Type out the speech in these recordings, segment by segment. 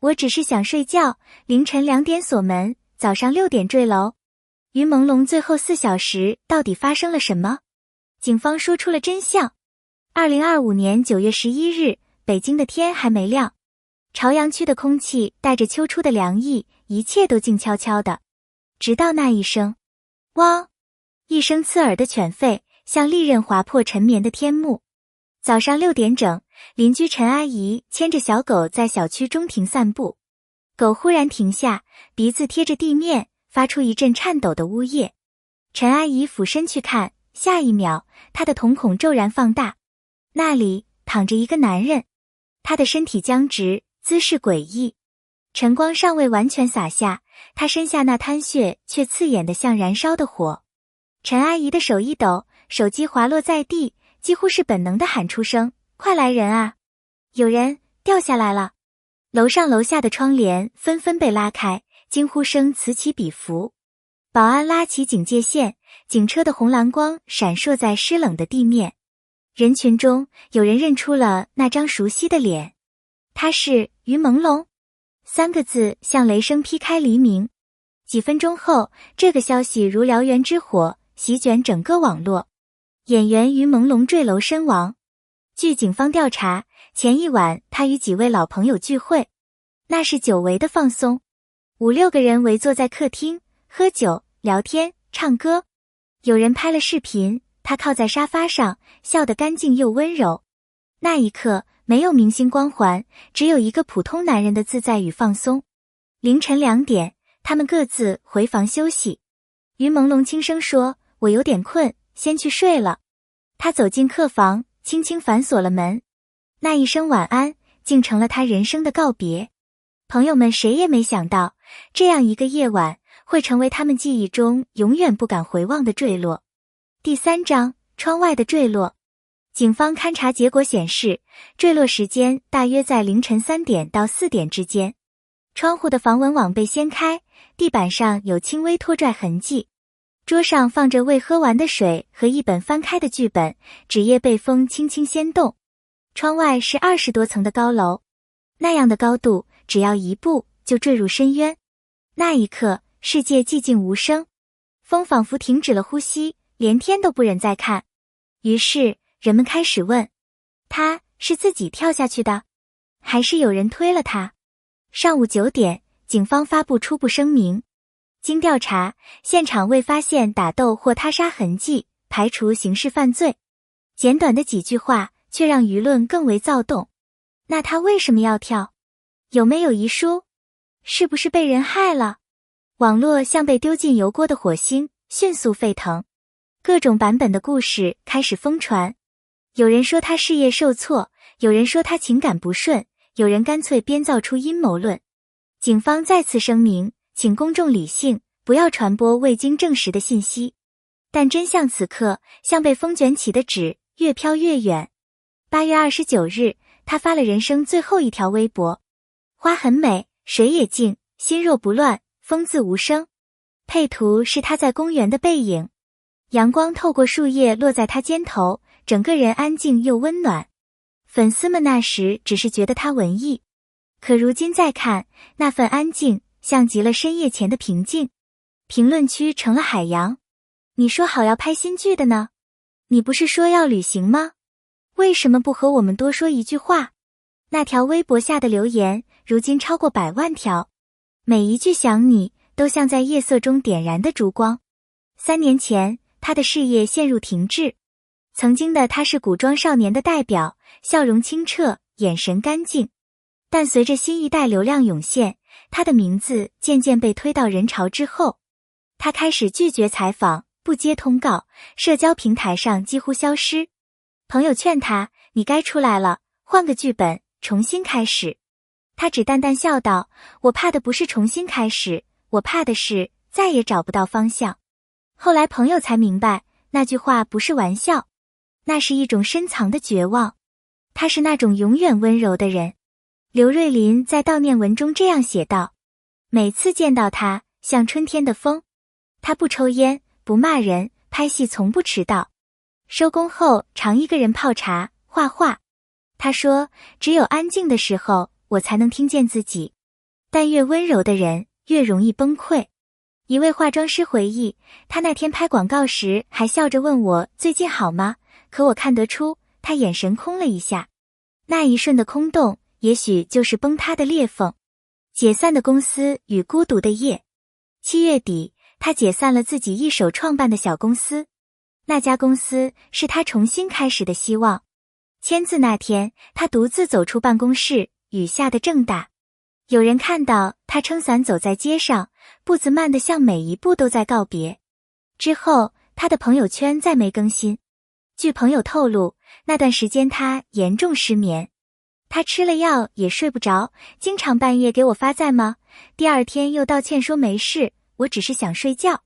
我只是想睡觉，凌晨2点锁门，早上6点坠楼。于朦胧最后4小时到底发生了什么？警方说出了真相。2025年9月11日，北京的天还没亮，朝阳区的空气带着秋初的凉意，一切都静悄悄的。直到那一声汪，一声刺耳的犬吠，像利刃划破沉眠的天幕。早上6点整，邻居陈阿姨牵着小狗在小区中庭散步，狗忽然停下，鼻子贴着地面，发出一阵颤抖的呜咽。陈阿姨俯身去看，下一秒，她的瞳孔骤然放大，那里躺着一个男人，他的身体僵直，姿势诡异。晨光尚未完全洒下，他身下那滩血却刺眼得像燃烧的火。陈阿姨的手一抖，手机滑落在地，几乎是本能地喊出声：快来人啊！有人掉下来了。楼上楼下的窗帘纷纷被拉开，惊呼声此起彼伏。保安拉起警戒线，警车的红蓝光闪烁在湿冷的地面。人群中有人认出了那张熟悉的脸，他是于朦胧，3个字像雷声劈开黎明。几分钟后，这个消息如燎原之火，席卷整个网络。演员于朦胧坠楼身亡。据警方调查，前一晚他与几位老朋友聚会，那是久违的放松。5、6个人围坐在客厅，喝酒、聊天、唱歌。有人拍了视频，他靠在沙发上，笑得干净又温柔。那一刻，没有明星光环，只有一个普通男人的自在与放松。凌晨2点，他们各自回房休息。于朦胧轻声说：我有点困，先去睡了。他走进客房，轻轻反锁了门。那一声晚安，竟成了他人生的告别。朋友们谁也没想到，这样一个夜晚，会成为他们记忆中永远不敢回望的坠落。第3章，窗外的坠落。警方勘查结果显示，坠落时间大约在凌晨3点到4点之间。窗户的防蚊网被掀开，地板上有轻微拖拽痕迹。桌上放着未喝完的水和一本翻开的剧本，纸页被风轻轻掀动。窗外是20多层的高楼，那样的高度，只要一步就坠入深渊。那一刻，世界寂静无声，风仿佛停止了呼吸，连天都不忍再看。于是人们开始问，他是自己跳下去的，还是有人推了他？上午9点，警方发布初步声明。经调查，现场未发现打斗或他杀痕迹，排除刑事犯罪。简短的几句话，却让舆论更为躁动。那他为什么要跳？有没有遗书？是不是被人害了？网络像被丢进油锅的火星，迅速沸腾。各种版本的故事开始疯传。有人说他事业受挫，有人说他情感不顺，有人干脆编造出阴谋论。警方再次声明，请公众理性，不要传播未经证实的信息。但真相此刻像被风卷起的纸，越飘越远。8月29日，他发了人生最后一条微博：花很美，水也静，心若不乱，风自无声。配图是他在公园的背影，阳光透过树叶落在他肩头，整个人安静又温暖。粉丝们那时只是觉得他文艺，可如今再看，那份安静像极了深夜前的平静。评论区成了海洋。你说好要拍新剧的呢？你不是说要旅行吗？为什么不和我们多说一句话？那条微博下的留言如今超过100万条，每一句想你都像在夜色中点燃的烛光。3年前，他的事业陷入停滞。曾经的他是古装少年的代表，笑容清澈，眼神干净。但随着新一代流量涌现，他的名字渐渐被推到人潮之后。他开始拒绝采访，不接通告，社交平台上几乎消失。朋友劝他，你该出来了，换个剧本，重新开始。他只淡淡笑道，我怕的不是重新开始，我怕的是再也找不到方向。后来朋友才明白，那句话不是玩笑，那是一种深藏的绝望。他是那种永远温柔的人。刘瑞麟在悼念文中这样写道，每次见到他，像春天的风。他不抽烟，不骂人，拍戏从不迟到。收工后常一个人泡茶、画画。他说，只有安静的时候，我才能听见自己。但越温柔的人越容易崩溃。一位化妆师回忆，他那天拍广告时还笑着问我最近好吗？可我看得出他眼神空了一下，那一瞬的空洞，也许就是崩塌的裂缝。解散的公司与孤独的夜。7月底，他解散了自己一手创办的小公司，那家公司是他重新开始的希望。签字那天，他独自走出办公室，雨下得正大。有人看到他撑伞走在街上，步子慢得像每一步都在告别。之后，他的朋友圈再没更新。据朋友透露，那段时间他严重失眠，他吃了药也睡不着，经常半夜给我发在吗？第二天又道歉说没事，我只是想睡觉。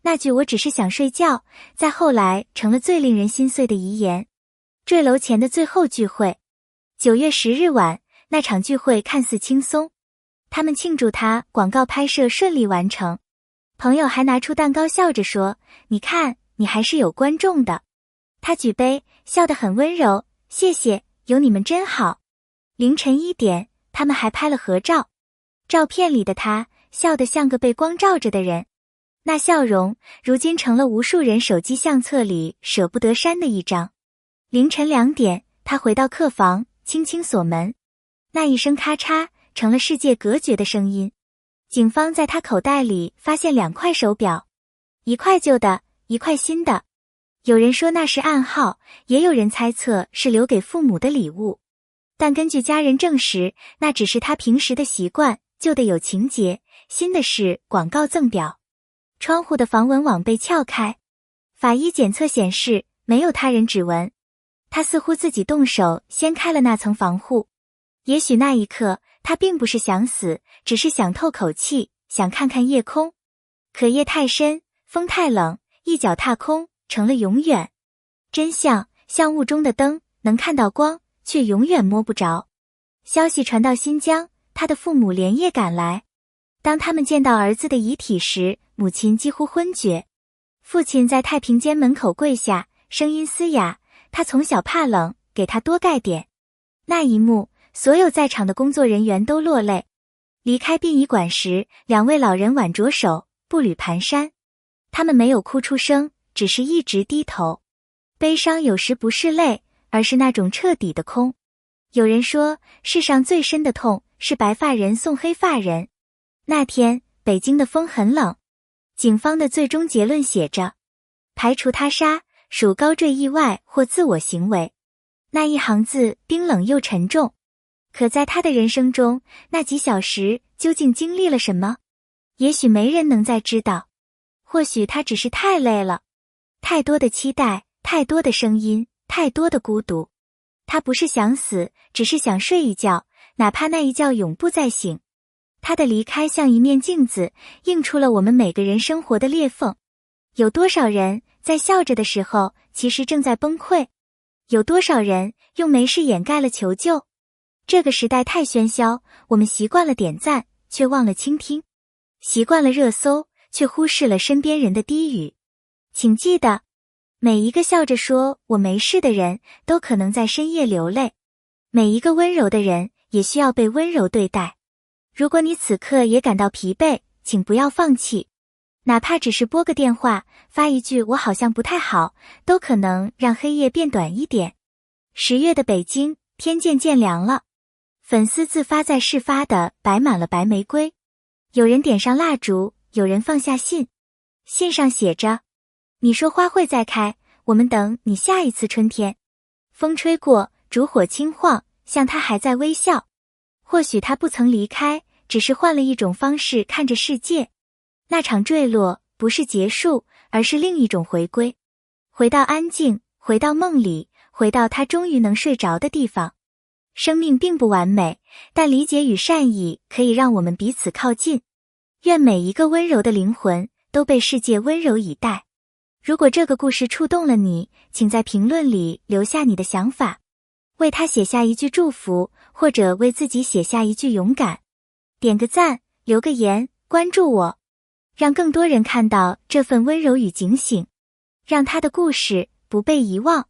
那句我只是想睡觉，在后来成了最令人心碎的遗言。坠楼前的最后聚会。9月10日晚，那场聚会看似轻松，他们庆祝他广告拍摄顺利完成。朋友还拿出蛋糕笑着说，你看，你还是有观众的。他举杯，笑得很温柔，谢谢，有你们真好。凌晨1点，他们还拍了合照。照片里的他，笑得像个被光照着的人。那笑容，如今成了无数人手机相册里舍不得删的一张。凌晨2点，他回到客房，轻轻锁门。那一声咔嚓，成了世界隔绝的声音。警方在他口袋里发现2块手表，一块旧的，一块新的。有人说那是暗号，也有人猜测是留给父母的礼物。但根据家人证实，那只是他平时的习惯，旧的有情节，新的是广告赠表。窗户的防蚊网被撬开，法医检测显示没有他人指纹。他似乎自己动手掀开了那层防护。也许那一刻，他并不是想死，只是想透口气，想看看夜空。可夜太深，风太冷，一脚踏空，成了永远。真相像雾中的灯，能看到光，却永远摸不着。消息传到新疆，他的父母连夜赶来。当他们见到儿子的遗体时，母亲几乎昏厥。父亲在太平间门口跪下，声音嘶哑，他从小怕冷，给他多盖点。那一幕，所有在场的工作人员都落泪。离开殡仪馆时，2位老人挽着手，步履蹒跚。他们没有哭出声，只是一直低头。悲伤有时不是泪，而是那种彻底的空。有人说，世上最深的痛是白发人送黑发人。那天，北京的风很冷。警方的最终结论写着，排除他杀，属高坠意外或自我行为。那一行字冰冷又沉重。可在他的人生中，那几小时究竟经历了什么？也许没人能再知道。或许他只是太累了，太多的期待，太多的声音，太多的孤独。他不是想死，只是想睡一觉，哪怕那一觉永不再醒。他的离开像一面镜子，映出了我们每个人生活的裂缝。有多少人在笑着的时候，其实正在崩溃？有多少人用没事掩盖了求救？这个时代太喧嚣，我们习惯了点赞，却忘了倾听；习惯了热搜，却忽视了身边人的低语。请记得，每一个笑着说我没事的人，都可能在深夜流泪。每一个温柔的人，也需要被温柔对待。如果你此刻也感到疲惫，请不要放弃。哪怕只是拨个电话，发一句我好像不太好，都可能让黑夜变短一点。10月的北京，天渐渐凉了。粉丝自发在事发的摆满了白玫瑰。有人点上蜡烛，有人放下信。信上写着，你说花会再开，我们等你下一次春天。风吹过，烛火轻晃，像他还在微笑。或许他不曾离开，只是换了一种方式看着世界。那场坠落不是结束，而是另一种回归。回到安静，回到梦里，回到他终于能睡着的地方。生命并不完美，但理解与善意可以让我们彼此靠近。愿每一个温柔的灵魂都被世界温柔以待。如果这个故事触动了你，请在评论里留下你的想法，为他写下一句祝福，或者为自己写下一句勇敢。点个赞，留个言，关注我，让更多人看到这份温柔与警醒，让他的故事不被遗忘。